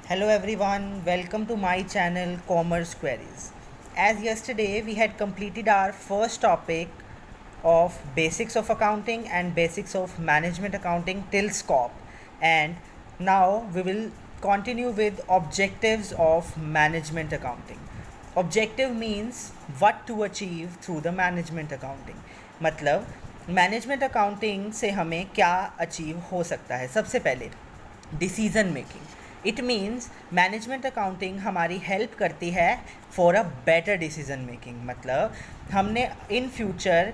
Hello everyone, welcome to my channel Commerce Queries. As yesterday we had completed our first topic of basics of accounting and basics of management accounting till SCOP, and now we will continue with objectives of management accounting. Objective means what to achieve through the management accounting. मतलब management accounting से हमें क्या achieve हो सकता है. सबसे पहले decision making. It means management accounting हमारी हेल्प करती है for a better decision making. मतलब हमने इन फ्यूचर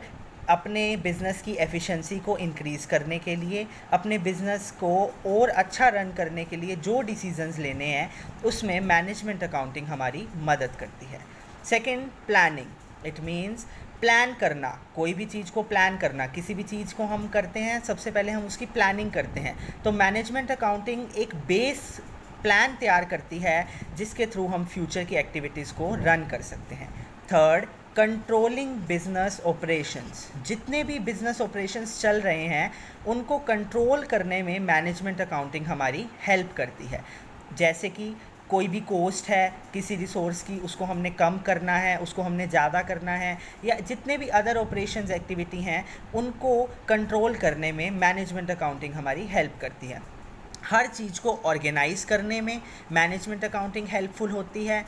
अपने बिज़नेस की एफिशिएंसी को इंक्रीज़ करने के लिए, अपने बिज़नेस को और अच्छा रन करने के लिए जो डिसीजंस लेने हैं उसमें मैनेजमेंट अकाउंटिंग हमारी मदद करती है. Second, planning. It means plan करना, कोई भी चीज़ को प्लान करना. किसी भी चीज़ को हम करते हैं सबसे पहले हम उसकी प्लानिंग करते हैं. तो मैनेजमेंट अकाउंटिंग एक बेस प्लान तैयार करती है जिसके थ्रू हम फ्यूचर की एक्टिविटीज़ को रन कर सकते हैं. Third, controlling business operations. जितने भी बिजनेस ऑपरेशंस चल रहे हैं उनको कंट्रोल करने में मैनेजमेंट अकाउंटिंग हमारी हेल्प करती है. जैसे कि कोई भी कॉस्ट है किसी रिसोर्स की, उसको हमने कम करना है, उसको हमने ज़्यादा करना है, या जितने भी अदर ऑपरेशंस एक्टिविटी हैं उनको कंट्रोल करने में मैनेजमेंट अकाउंटिंग हमारी हेल्प करती है. हर चीज़ को ऑर्गेनाइज करने में मैनेजमेंट अकाउंटिंग हेल्पफुल होती है.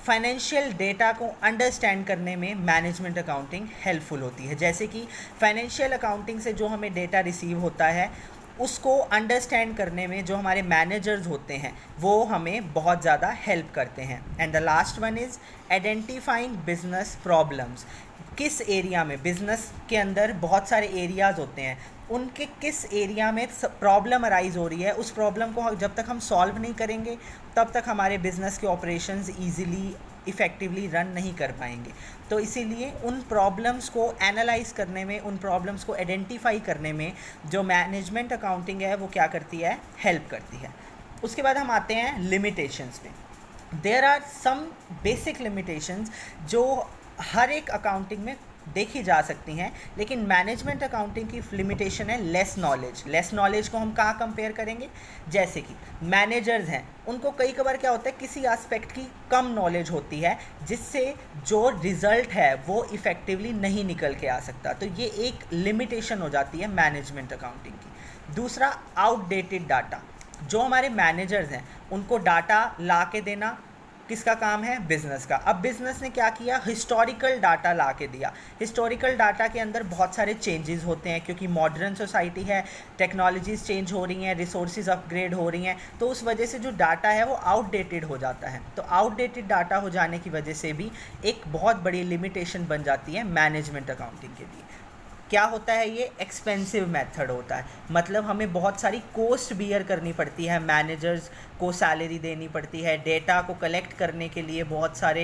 फाइनेंशियल डेटा को अंडरस्टैंड करने में मैनेजमेंट अकाउंटिंग हेल्पफुल होती है. जैसे कि फाइनेंशियल अकाउंटिंग से जो हमें डेटा रिसीव होता है उसको अंडरस्टैंड करने में जो हमारे मैनेजर्स होते हैं वो हमें बहुत ज़्यादा हेल्प करते हैं. And the last one is identifying business problems. किस एरिया में, बिज़नेस के अंदर बहुत सारे एरियाज़ होते हैं, उनके किस एरिया में प्रॉब्लम अराइज हो रही है, उस प्रॉब्लम को जब तक हम सॉल्व नहीं करेंगे तब तक हमारे बिज़नेस के ऑपरेशंस ईज़िली इफ़ेक्टिवली रन नहीं कर पाएंगे. तो इसीलिए उन प्रॉब्लम्स को एनालाइज करने में, उन प्रॉब्लम्स को आइडेंटिफाई करने में जो मैनेजमेंट अकाउंटिंग है वो क्या करती है, हेल्प करती है. उसके बाद हम आते हैं लिमिटेशंस पे. There are some basic limitations जो हर एक अकाउंटिंग में देखी जा सकती हैं, लेकिन मैनेजमेंट अकाउंटिंग की लिमिटेशन है लेस नॉलेज. लेस नॉलेज को हम कहाँ कंपेयर करेंगे, जैसे कि मैनेजर्स हैं उनको कई बार क्या होता है किसी एस्पेक्ट की कम नॉलेज होती है जिससे जो रिज़ल्ट है वो इफ़ेक्टिवली नहीं निकल के आ सकता. तो ये एक लिमिटेशन हो जाती है मैनेजमेंट अकाउंटिंग की. दूसरा, आउटडेटेड डाटा. जो हमारे मैनेजर्स हैं उनको डाटा ला के देना किसका काम है, बिज़नेस का. अब बिज़नेस ने क्या किया, हिस्टोरिकल डाटा ला के दिया. हिस्टोरिकल डाटा के अंदर बहुत सारे चेंजेस होते हैं क्योंकि मॉडर्न सोसाइटी है, टेक्नोलॉजीज़ चेंज हो रही हैं, रिसोर्सेज अपग्रेड हो रही हैं, तो उस वजह से जो डाटा है वो आउटडेटेड हो जाता है. तो आउटडेटेड डाटा हो जाने की वजह से भी एक बहुत बड़ी लिमिटेशन बन जाती है मैनेजमेंट अकाउंटिंग के लिए. क्या होता है, ये एक्सपेंसिव मेथड होता है. मतलब हमें बहुत सारी कॉस्ट बियर करनी पड़ती है, मैनेजर्स को सैलरी देनी पड़ती है, डेटा को कलेक्ट करने के लिए बहुत सारे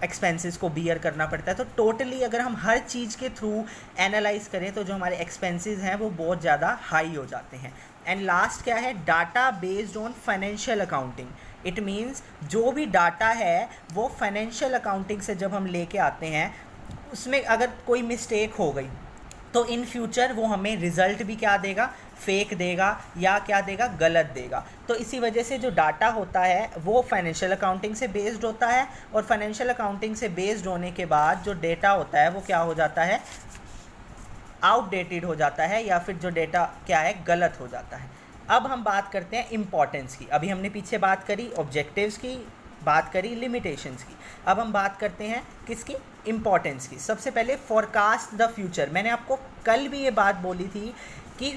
एक्सपेंसेस को बियर करना पड़ता है. तो टोटली अगर हम हर चीज़ के थ्रू एनालाइज करें तो जो हमारे एक्सपेंसेस हैं वो बहुत ज़्यादा हाई हो जाते हैं. एंड लास्ट क्या है, data based on financial accounting. It means जो भी डाटा है वो फाइनेंशियल अकाउंटिंग से जब हम लेके आते हैं उसमें अगर कोई मिस्टेक हो गई तो इन फ्यूचर वो हमें रिज़ल्ट भी क्या देगा, फेक देगा या क्या देगा, गलत देगा. तो इसी वजह से जो डाटा होता है वो फाइनेंशियल अकाउंटिंग से बेस्ड होता है, और फाइनेंशियल अकाउंटिंग से बेस्ड होने के बाद जो डेटा होता है वो क्या हो जाता है, आउटडेटेड हो जाता है, या फिर जो डेटा क्या है, गलत हो जाता है. अब हम बात करते हैं इम्पॉर्टेंस की. अभी हमने पीछे बात करी ऑब्जेक्टिव्स की, बात करी लिमिटेशंस की. अब हम बात करते हैं किसकी, इम्पॉर्टेंस की. सबसे पहले फोरकास्ट द फ्यूचर. मैंने आपको कल भी ये बात बोली थी कि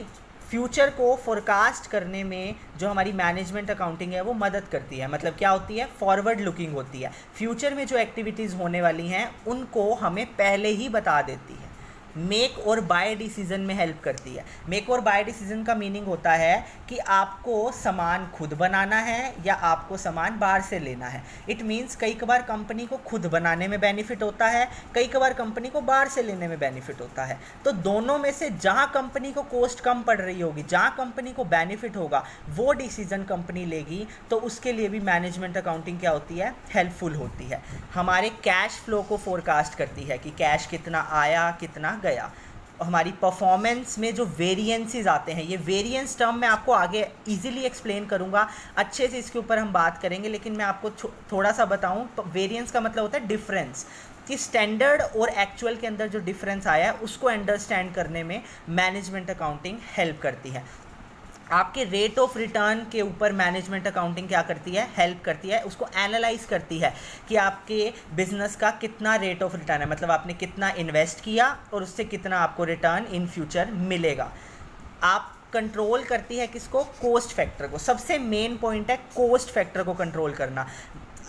फ्यूचर को फोरकास्ट करने में जो हमारी मैनेजमेंट अकाउंटिंग है वो मदद करती है. मतलब क्या होती है, फॉरवर्ड लुकिंग होती है. फ्यूचर में जो एक्टिविटीज़ होने वाली हैं उनको हमें पहले ही बता देती है. मेक और बाय डिसीज़न में हेल्प करती है. मेक और बाय डिसीज़न का मीनिंग होता है कि आपको सामान खुद बनाना है या आपको सामान बाहर से लेना है. इट मीन्स कई बार कंपनी को खुद बनाने में बेनिफिट होता है, कई बार कंपनी को बाहर से लेने में बेनिफिट होता है. तो दोनों में से जहाँ कंपनी को कॉस्ट कम पड़ रही होगी, जहाँ कंपनी को बेनिफिट होगा, वो डिसीज़न कंपनी लेगी. तो उसके लिए भी मैनेजमेंट अकाउंटिंग क्या होती है, हेल्पफुल होती है. हमारे कैश फ्लो को फोरकास्ट करती है कि कैश कितना आया कितना गया. हमारी परफॉर्मेंस में जो वेरिएंसेस आते हैं, ये वेरिएंस टर्म मैं आपको आगे इजीली एक्सप्लेन करूँगा, अच्छे से इसके ऊपर हम बात करेंगे, लेकिन मैं आपको थोड़ा सा बताऊँ तो वेरिएंस का मतलब होता है डिफरेंस, कि स्टैंडर्ड और एक्चुअल के अंदर जो डिफरेंस आया है उसको अंडरस्टैंड करने में मैनेजमेंट अकाउंटिंग हेल्प करती है। आपके रेट ऑफ रिटर्न के ऊपर मैनेजमेंट अकाउंटिंग क्या करती है, हेल्प करती है, उसको एनालाइज करती है कि आपके बिजनेस का कितना रेट ऑफ रिटर्न है, मतलब आपने कितना इन्वेस्ट किया और उससे कितना आपको रिटर्न इन फ्यूचर मिलेगा। आप कंट्रोल करती है किसको, कोस्ट फैक्टर को। सबसे मेन पॉइंट है कोस्ट फैक्टर को कंट्रोल करना।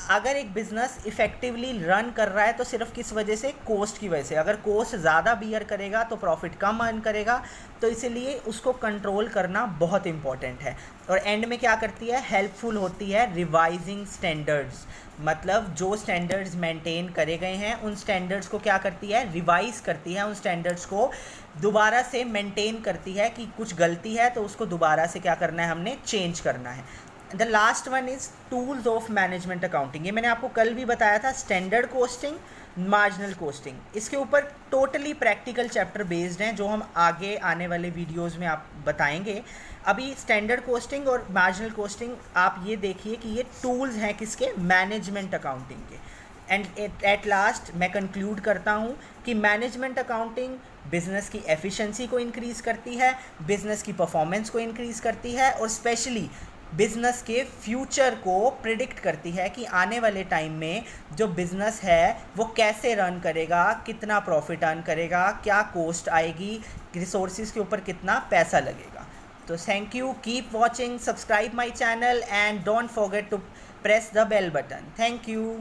अगर एक बिज़नेस इफ़ेक्टिवली रन कर रहा है तो सिर्फ किस वजह से, कोस्ट की वजह से। अगर कोस्ट ज़्यादा बियर करेगा तो प्रॉफिट कम अर्न करेगा, तो इसलिए उसको कंट्रोल करना बहुत इंपॉर्टेंट है। और एंड में क्या करती है, हेल्पफुल होती है रिवाइजिंग स्टैंडर्ड्स, मतलब जो स्टैंडर्ड्स मेंटेन करे गए हैं उन स्टैंडर्ड्स को क्या करती है, रिवाइज करती है, उन स्टैंडर्ड्स को दोबारा से मेंटेन करती है कि कुछ गलती है तो उसको दोबारा से क्या करना है, हमने चेंज करना है। The last one is tools of management accounting. ये मैंने आपको कल भी बताया था, स्टैंडर्ड कोस्टिंग, मार्जिनल कोस्टिंग। इसके ऊपर टोटली प्रैक्टिकल चैप्टर बेस्ड हैं जो हम आगे आने वाले वीडियोस में आप बताएंगे। अभी स्टैंडर्ड कोस्टिंग और मार्जिनल कोस्टिंग आप ये देखिए कि ये टूल्स हैं किसके, मैनेजमेंट अकाउंटिंग के। एंड एट लास्ट मैं कंक्लूड करता हूँ कि मैनेजमेंट अकाउंटिंग बिज़नेस की एफिशिएंसी को इंक्रीज़ करती है, बिज़नेस की परफॉर्मेंस को इंक्रीज़ करती है, और स्पेशली बिज़नेस के फ्यूचर को प्रिडिक्ट करती है कि आने वाले टाइम में जो बिज़नेस है वो कैसे रन करेगा, कितना प्रॉफिट अर्न करेगा, क्या कॉस्ट आएगी, रिसोर्सेज के ऊपर कितना पैसा लगेगा। तो thank you, keep watching, subscribe my channel and don't forget to press the bell button. Thank you.